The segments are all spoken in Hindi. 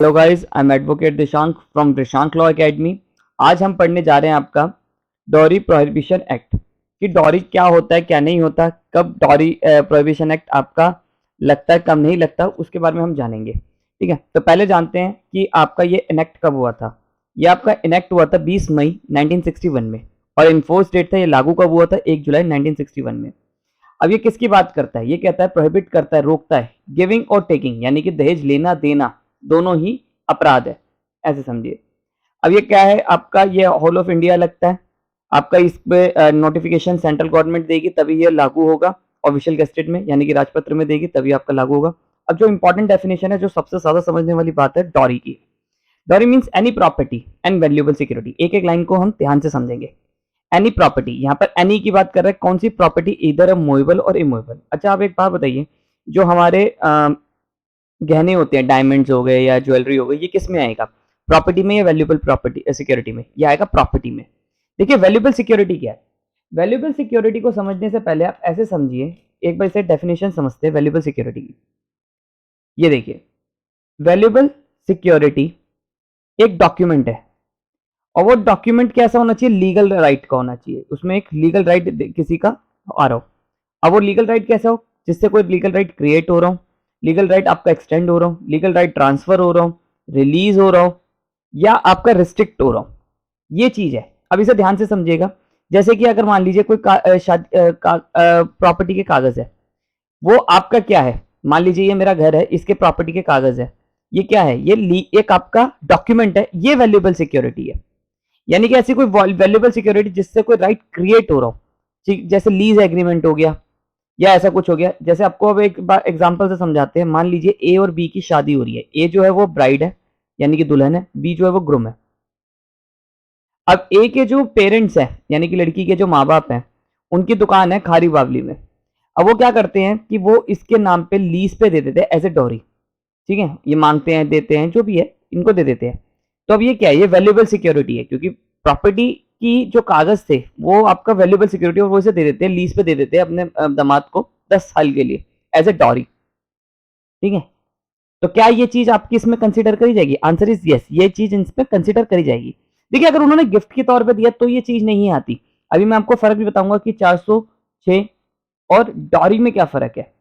Hello guys, I am advocate Dishank from Dishank law academy. आज हम पढ़ने जा रहे हैं आपका डॉरी प्रोहिबिशन एक्ट कि डॉरी क्या होता है, क्या नहीं होता, कब डॉरी प्रोहिबिशन एक्ट आपका लगता है, कब नहीं लगता, उसके बारे में हम जानेंगे। ठीक है, तो पहले जानते हैं कि आपका ये इनेक्ट कब हुआ था। ये आपका इनेक्ट हुआ था 20 मई 1961 में और इन्फोर्स डेट था, ये लागू कब हुआ था 1 जुलाई 1961 में। अब ये किसकी बात करता है? ये कहता है, प्रोहिबिट करता है, रोकता है गिविंग और टेकिंग, यानी कि दहेज लेना देना दोनों ही अपराध है, ऐसे समझिए। अब ये क्या है आपका, ये होल ऑफ इंडिया लगता है आपका, इस पे नोटिफिकेशन सेंट्रल गवर्नमेंट देगी तभी ये लागू होगा, ऑफिशियल गेस्टेड में यानी कि राजपत्र में देगी तभी आपका लागू होगा। अब जो इंपॉर्टेंट डेफिनेशन है, जो सबसे ज्यादा समझने वाली बात है डॉरी की। Dowry means any property and valuable security. एक एक लाइन को हम ध्यान से समझेंगे। एनी प्रॉपर्टी, यहाँ पर एनी की बात कर रहे हैं, कौन सी प्रॉपर्टी? इधर मूवेबल और इमूवेबल। अच्छा, आप एक बात बताइए, जो हमारे गहने होते हैं, डायमंड्स हो गए या ज्वेलरी हो गई, ये किस में आएगा? प्रॉपर्टी में या वैल्यूएबल प्रॉपर्टी सिक्योरिटी में? ये आएगा प्रॉपर्टी में। देखिए, वैल्यूएबल सिक्योरिटी क्या है? वैल्यूएबल सिक्योरिटी को समझने से पहले आप ऐसे समझिए, एक बार इसे डेफिनेशन समझते हैं वैल्यूएबल सिक्योरिटी की। ये देखिए, वैल्यूएबल सिक्योरिटी एक डॉक्यूमेंट है और वो डॉक्यूमेंट कैसा होना चाहिए? लीगल राइट का होना चाहिए, उसमें एक लीगल राइट किसी का आ रहा हो। अब वो लीगल राइट कैसा हो? जिससे कोई लीगल राइट क्रिएट हो रहा हो, लीगल राइट आपका एक्सटेंड हो रहा हो, लीगल राइट ट्रांसफर हो रहा हो, रिलीज हो रहा हो, या आपका रिस्ट्रिक्ट हो रहा हो, ये चीज है। अब इसे ध्यान से समझिएगा। जैसे कि अगर मान लीजिए कोई प्रॉपर्टी के कागज है, वो आपका क्या है? मान लीजिए ये मेरा घर है, इसके प्रॉपर्टी के कागज है, ये क्या है? ये एक आपका डॉक्यूमेंट है, ये वैल्यूएबल सिक्योरिटी है। यानी कि ऐसी कोई वैल्यूएबल सिक्योरिटी जिससे कोई राइट क्रिएट हो रहा हो, ठीक, जैसे लीज एग्रीमेंट हो गया या ऐसा कुछ हो गया। जैसे आपको अब एक बार एग्जांपल से समझाते हैं। मान लीजिए ए और बी की शादी हो रही है। ए जो है वो ब्राइड है, यानी कि दुल्हन है, बी जो है वो ग्रूम है। अब ए के जो पेरेंट्स हैं, यानी कि लड़की के जो माँ बाप हैं, उनकी दुकान है खारी बावली में। अब वो क्या करते हैं कि वो इसके नाम पे लीज पे दे देते हैं एज ए डॉरी। ठीक है, ये मांगते हैं, देते हैं, जो भी है, इनको दे देते हैं। तो अब ये क्या है? ये वैल्यूएबल सिक्योरिटी है, क्योंकि प्रॉपर्टी की जो कागज थे वो आपका वैल्यूएबल सिक्योरिटी, और वो इसे दे देते हैं, लीज पे दे देते हैं अपने दामाद को 10 साल के लिए एज ए डॉरी। ठीक है, तो क्या ये चीज आपकी इसमें कंसिडर करी जाएगी? आंसर इज यस, ये चीज इसमें कंसिडर करी जाएगी। देखिए, अगर उन्होंने गिफ्ट के तौर पे दिया तो ये चीज नहीं आती। अभी मैं आपको फर्क भी बताऊंगा कि 406 और डॉरी में क्या फर्क है,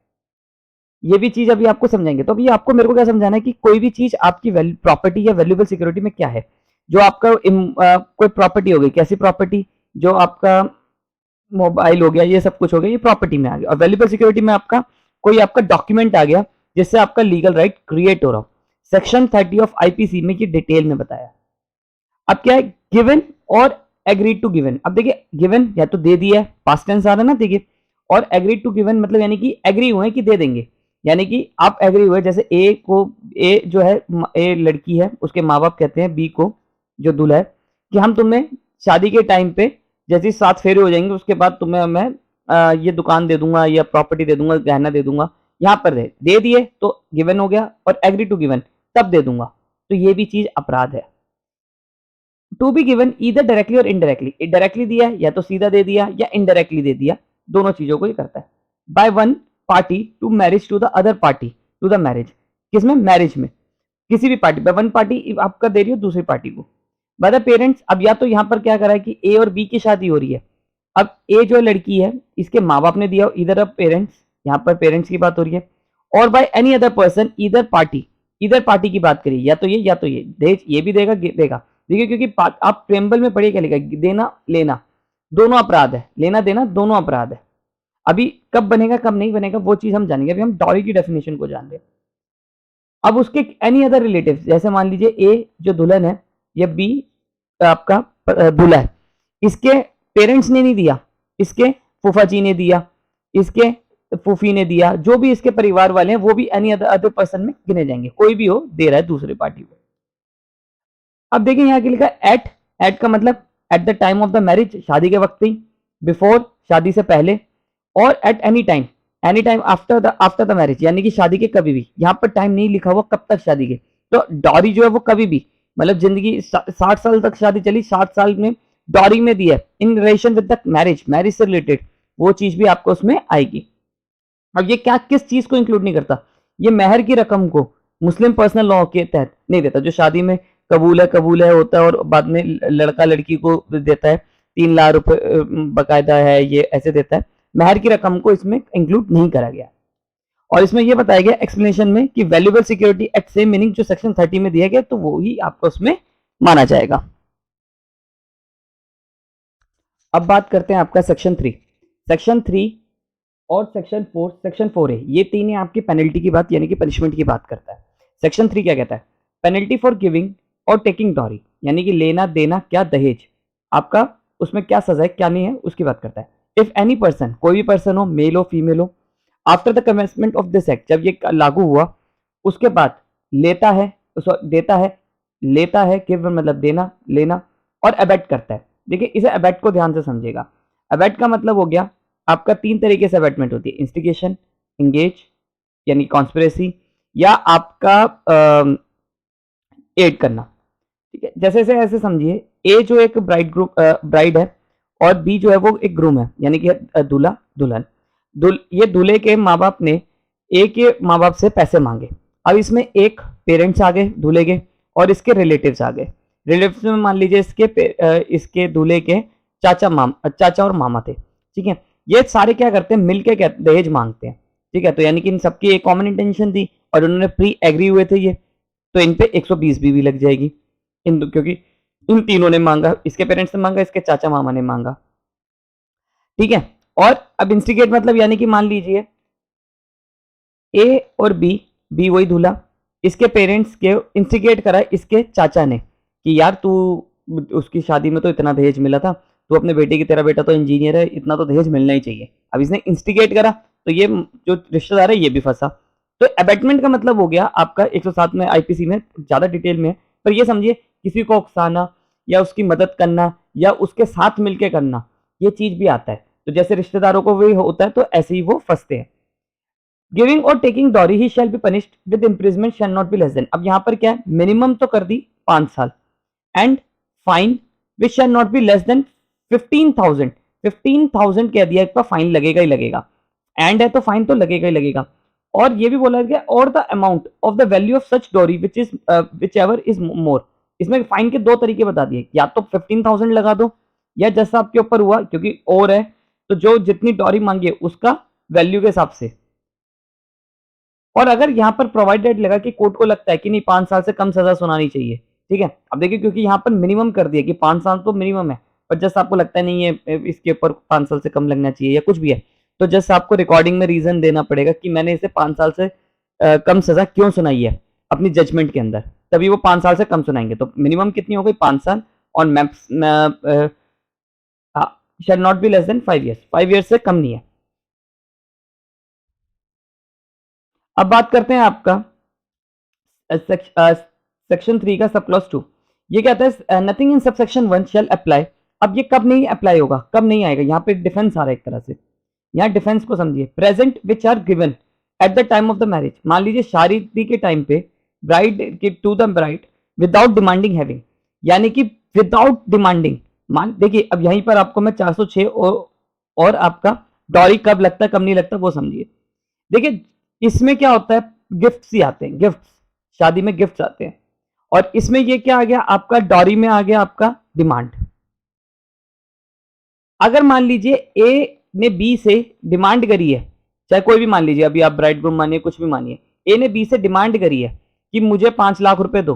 ये भी चीज अभी आपको समझाएंगे। तो अभी आपको मेरे को क्या समझाना है कि कोई भी चीज आपकी प्रॉपर्टी या वैल्यूएबल सिक्योरिटी में क्या है। जो आपका कोई प्रॉपर्टी हो गई, कैसी प्रॉपर्टी? जो आपका मोबाइल हो गया, ये सब कुछ हो गया, ये प्रॉपर्टी में आ गया। और वैल्यूएबल सिक्योरिटी में आपका कोई आपका डॉक्यूमेंट आ गया जिससे आपका लीगल राइट क्रिएट हो रहा हो। सेक्शन 30 ऑफ आईपीसी में ये डिटेल में बताया। अब क्या है? गिवन और एग्रीड टू गिवन। अब देखिए, गिवन या तो दे दिया है, पास्ट टेंस आ रहा है ना, देखिए। और एग्रीड टू गिवन मतलब यानी कि एग्री हुए कि दे देंगे, यानी कि आप एग्री हुए। जैसे ए को, ए जो है, ए लड़की है, उसके माँ बाप कहते हैं बी को, जो दूल्हा है, कि हम तुम्हें शादी के टाइम पे जैसे 7 फेरे हो जाएंगे उसके बाद तुम्हें मैं ये दुकान दे दूंगा या प्रॉपर्टी दे दूंगा, गहना दे दूंगा। यहाँ पर दे दिए तो गिवन हो गया, और एग्री टू गिवन तब दे दूंगा, तो ये भी चीज अपराध है। To be given either directly or indirectly. Directly दिया या तो सीधा दे दिया, या इनडायरेक्टली दे दिया, दोनों चीजों को ये करता है। By one party to marriage to the other party to the marriage. किसमें? मैरिज में। किसी भी पार्टी, बाय वन पार्टी आपका दे रही हो दूसरी पार्टी को। बाय द पेरेंट्स, अब या तो यहाँ पर क्या करा है कि ए और बी की शादी हो रही है। अब ए जो लड़की है, इसके माँ बाप ने दिया, इधर अब पेरेंट्स, यहाँ पर पेरेंट्स की बात हो रही है। और बाय एनी अदर पर्सन, इधर पार्टी की बात करिए, या तो ये या तो ये। दहेज ये भी देगा, देगा। देखिए, क्योंकि आप प्रेम्बल में पढ़िए क्या लिखा है, देना लेना दोनों अपराध है, लेना देना दोनों अपराध है। अभी कब बनेगा कब नहीं बनेगा वो चीज हम जानेंगे। अभी हम डॉरी की डेफिनेशन को जान रहे हैं। अब उसके एनी अदर रिलेटिव, जैसे मान लीजिए ए जो दुल्हन है, या बी आपका दूल्हा है, इसके पेरेंट्स ने नहीं दिया, इसके फूफा जी ने दिया, इसके फूफी ने दिया, जो भी इसके परिवार वाले हैं वो भी एनी अदर पर्सन में गिने जाएंगे। कोई भी हो दे रहा है दूसरी पार्टी को। अब देखिए, यहाँ के लिखा एट का मतलब eight the time of the marriage, शादी के वक्त ही, बिफोर शादी से पहले, और at any time after the marriage, यानी कि शादी के कभी भी। यहाँ पर टाइम नहीं लिखा हुआ कब तक शादी के। तो डॉरी जो है वो कभी भी, मतलब जिंदगी 60 साल तक शादी चली, 60 साल में डॉरी में दिया in relation with the marriage से रिलेटेड, वो चीज भी आपको उसमें आएगी। अब ये क्या किस चीज को इंक्लूड नहीं करता? ये मेहर की रकम को, मुस्लिम पर्सनल लॉ के तहत नहीं देता। जो शादी में कबूल है होता है और बाद में लड़का लड़की को देता है 3 लाख रुपए बकायदा है, ये ऐसे देता है। महर की रकम को इसमें इंक्लूड नहीं करा गया। और इसमें यह बताया गया एक्सप्लेनेशन में कि valuable security act same meaning जो सेक्शन 30 में दिया गया, तो वो ही आपको उसमें माना जाएगा। अब बात करते हैं आपका सेक्शन 3। सेक्शन 3 और सेक्शन 4, सेक्शन 4 है, ये तीन है आपकी पेनल्टी की बात, यानी कि पनिशमेंट की बात करता है। सेक्शन 3 क्या कहता है? Penalty for giving or taking dowry, यानी कि लेना देना क्या दहेज, आपका उसमें क्या सजा है क्या नहीं है उसकी बात करता है। इफ एनी पर्सन, कोई भी पर्सन हो, मेल हो फीमेल हो, after the commencement of this act, जब ये लागू हुआ उसके बाद लेता है, देता है, लेता है, गिव मतलब देना लेना, और अबेट करता है। देखिए इसे अबेट को ध्यान से समझिएगा। अबेट का मतलब हो गया आपका 3 तरीके से अबेटमेंट होती है, इंस्टिगेशन, इंगेज यानी कॉन्स्पिरेसी, या आपका एड करना। ठीक है, जैसे से ऐसे समझिए, ए जो एक ब्राइड है और बी जो है वो एक ग्रूम है, यानी कि दूल्हा दुल्हन। ये दूल्हे के माँ बाप ने ए के माँ बाप से पैसे मांगे। अब इसमें एक पेरेंट्स आ गए दूल्हे के और इसके रिलेटिव्स आ गए। रिलेटिव्स में मान लीजिए इसके दूल्हे के चाचा और मामा थे। ठीक है, ये सारे क्या करते हैं, मिलके दहेज मांगते हैं। ठीक है, तो यानी कि इन सबकी एक कॉमन इंटेंशन थी और उन्होंने प्री एग्री हुए थे ये, तो इन पे 120 भी लग जाएगी क्योंकि इन तीनों ने मांगा, इसके पेरेंट्स ने मांगा, इसके चाचा मामा ने मांगा। ठीक है, और अब इंस्टिगेट मतलब यानी कि मान लीजिए ए और बी वही दूल्हा, इसके पेरेंट्स के इंस्टिगेट करा इसके चाचा ने कि यार तू उसकी शादी में तो इतना दहेज मिला था, तू अपने बेटे की, तेरा बेटा तो इंजीनियर है, इतना तो दहेज मिलना ही चाहिए। अब इसने इंस्टिगेट करा तो ये जो रिश्तेदार है ये भी फंसा। तो अबेटमेंट का मतलब हो गया आपका 107 में आईपीसी में, ज्यादा डिटेल में, पर ये समझिए किसी को उकसाना या उसकी मदद करना या उसके साथ मिलकर करना, ये चीज भी आता है। तो जैसे रिश्तेदारों को भी होता है तो ऐसे ही वो फंसते हैं। Giving or taking dowry he shall be punished with imprisonment shall not be less than. अब यहाँ पर क्या है, मिनिमम तो कर दी 5 साल and fine which shell not be less then 15,000। 15,000 कह दिया, इसका फाइन लगेगा ही लगेगा, एंड है तो फाइन तो लगेगा ही लगेगा। और ये भी बोला गया or the amount of the value of such dowry whichever is more. इसमें फाइन के 2 तरीके बता दिए, या तो 15,000 लगा दो या जैसा आपके ऊपर हुआ, क्योंकि और है तो जो जितनी डॉरी मांगी उसका वैल्यू के हिसाब से। और अगर यहाँ पर प्रोवाइडेड लगा कि कोर्ट को लगता है कि नहीं 5 साल से कम सजा सुनानी चाहिए। ठीक है, अब देखिए क्योंकि यहाँ पर मिनिमम कर दिया कि 5 साल तो मिनिमम है, पर जैसे आपको लगता है नहीं है इसके ऊपर 5 साल से कम लगना चाहिए या कुछ भी है, तो जैसे आपको रिकॉर्डिंग में रीजन देना पड़ेगा कि मैंने इसे 5 साल से कम सजा क्यों सुनाई है अपनी जजमेंट के अंदर, तभी वो 5 साल से कम सुनाएंगे। तो मिनिमम कितनी हो गई 5 साल, और max shell not be less then 5 years, 5 years से कम नहीं है। अब बात करते हैं आपका सेक्शन 3 का सब क्लॉज 2। ये कहता है nothing in subsection 1 shall apply. अब ये कब नहीं अप्लाई होगा, कब नहीं आएगा, यहाँ पे डिफेंस आ रहा है एक तरह से। यहाँ डिफेंस को समझिए, presents which are given at the time of the marriage. मान लीजिए शादी के टाइम पे bride to the bride without demanding having, यानी कि विदाउट डिमांडिंग। मान देखिए अब यहीं पर आपको मैं 406 और आपका डॉरी कब लगता है कब नहीं लगता वो समझिए। देखिए इसमें क्या होता है, गिफ्ट्स ही आते हैं, गिफ्ट्स, शादी में गिफ्ट्स आते हैं। और इसमें ये क्या आ गया आपका, डॉरी में आ गया आपका डिमांड। अगर मान लीजिए ए ने बी से डिमांड करी है, चाहे कोई भी मान लीजिए, अभी आप ब्राइड ग्रूम मानिए कुछ भी मानिए, ए ने बी से डिमांड करी है कि मुझे 5 लाख रुपए दो,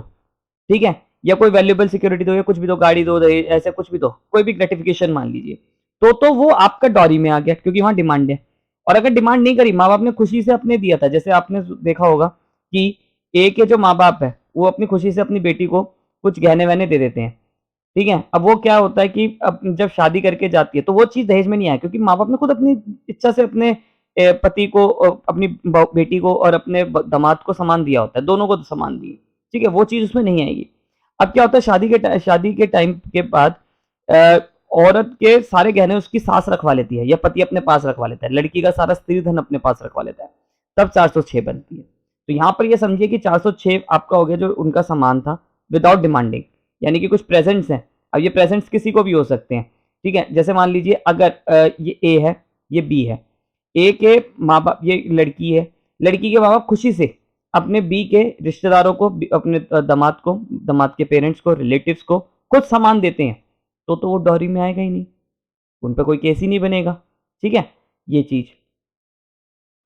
ठीक है, या कोई वैल्यूएबल सिक्योरिटी दो या कुछ भी दो, गाड़ी दो, ऐसे कुछ भी दो, कोई भी ग्रेटिफिकेशन मान लीजिए, तो वो आपका डॉरी में आ गया क्योंकि वहां डिमांड है। और अगर डिमांड नहीं करी, माँ बाप ने खुशी से अपने दिया था, जैसे आपने देखा होगा कि ए के जो माँ बाप है वो अपनी खुशी से अपनी बेटी को कुछ गहने वहने दे देते हैं। ठीक है, अब वो क्या होता है कि अब जब शादी करके जाती है तो वो चीज दहेज में नहीं आया, क्योंकि माँ बाप ने खुद अपनी इच्छा से अपने पति को, अपनी बेटी को और अपने दामाद को सामान दिया होता है, दोनों को सामान दिए। ठीक है, वो चीज उसमें नहीं आएगी। अब क्या होता है, शादी के टाइम के बाद औरत के सारे गहने उसकी सास रखवा लेती है या पति अपने पास रखवा लेता है, लड़की का सारा स्त्री धन अपने पास रखवा लेता है, तब 406 बनती है। तो यहाँ पर ये समझिए कि 406 आपका हो गया जो उनका सामान था विदाउट डिमांडिंग, यानी कि कुछ प्रेजेंट्स हैं। अब ये प्रेजेंट्स किसी को भी हो सकते हैं। ठीक है, जैसे मान लीजिए अगर ये ए है, ये बी है, ए के माँ बाप, ये लड़की है, लड़की के माँ बाप खुशी से अपने बी के रिश्तेदारों को, अपने दामाद को, दामाद के पेरेंट्स को, रिलेटिव्स को कुछ सामान देते हैं, तो वो डॉरी में आएगा ही नहीं, उन पे कोई केस ही नहीं बनेगा। ठीक है, ये चीज।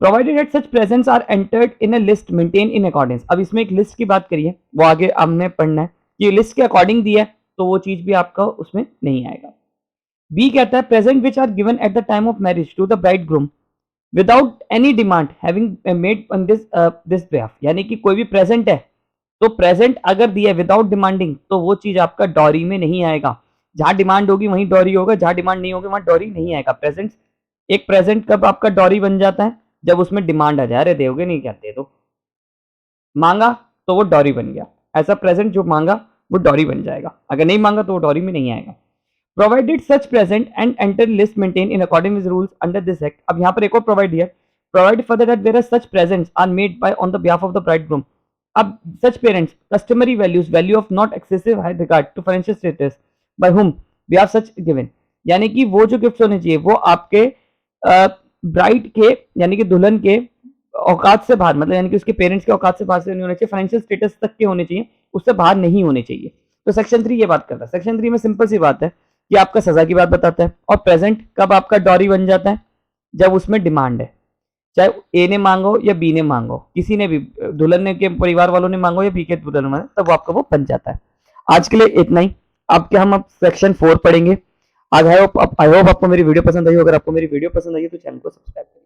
Provided that such presents are entered in a list maintain in accordance. अब इसमें एक लिस्ट की बात करिए, वो आगे हमने पढ़ना है, ये लिस्ट के अकॉर्डिंग दी है, तो वो चीज भी आपका उसमें नहीं आएगा। बी कहता है presents which are given at the time of marriage to the bride groom without any demand having made on this behalf, यानी कि कोई भी प्रेजेंट है, तो प्रेजेंट अगर दिया विदाउट डिमांडिंग, तो वो चीज आपका डॉरी में नहीं आएगा। जहां डिमांड होगी वहीं डॉरी होगा, जहां डिमांड नहीं होगी वहां डॉरी नहीं आएगा। प्रेजेंट, एक प्रेजेंट कब आपका डॉरी बन जाता है, जब उसमें डिमांड आ जाए, अरे दोगे नहीं कहते, तो मांगा तो वो डॉरी बन गया। ऐसा प्रेजेंट जो मांगा वो डॉरी बन जाएगा, अगर नहीं मांगा तो वो डॉरी में नहीं आएगा। Provided such present and enter list maintain in according with rules under this act. अब यहाँ पर एक और प्रोवाइड दिया, provide further that there are such presents are made by on the behalf of the bride groom. अब such parents customary values, value of not excessive high regard to financial status by whom we are such given, यानी कि वो जो गिफ्ट होने चाहिए वो आपके ब्राइड के, यानी कि दुल्हन के औकात से बाहर, मतलब यानी कि उसके पेरेंट्स के औकात से बाहर से नहीं होने चाहिए, फाइनेंशियल स्टेटस तक के होने चाहिए, उससे बाहर नहीं होने चाहिए। तो सेक्शन 3 ये बात करता है। सेक्शन 3 में सिंपल सी बात है कि आपका सजा की बात बताता है, और प्रेजेंट कब आपका डॉरी बन जाता है, जब उसमें डिमांड है, चाहे ए ने मांगो या बी ने मांगो, किसी ने भी, दुल्हन ने के परिवार वालों ने मांगो या बी के दुल्हन ने, तब आपका वो बन जाता है। आज के लिए इतना ही। अब क्या हम अब सेक्शन 4 पढ़ेंगे। आज आई होप आपको मेरी वीडियो पसंद आई हो। अगर आपको मेरी वीडियो पसंद आई है तो चैनल को सब्सक्राइब करिए।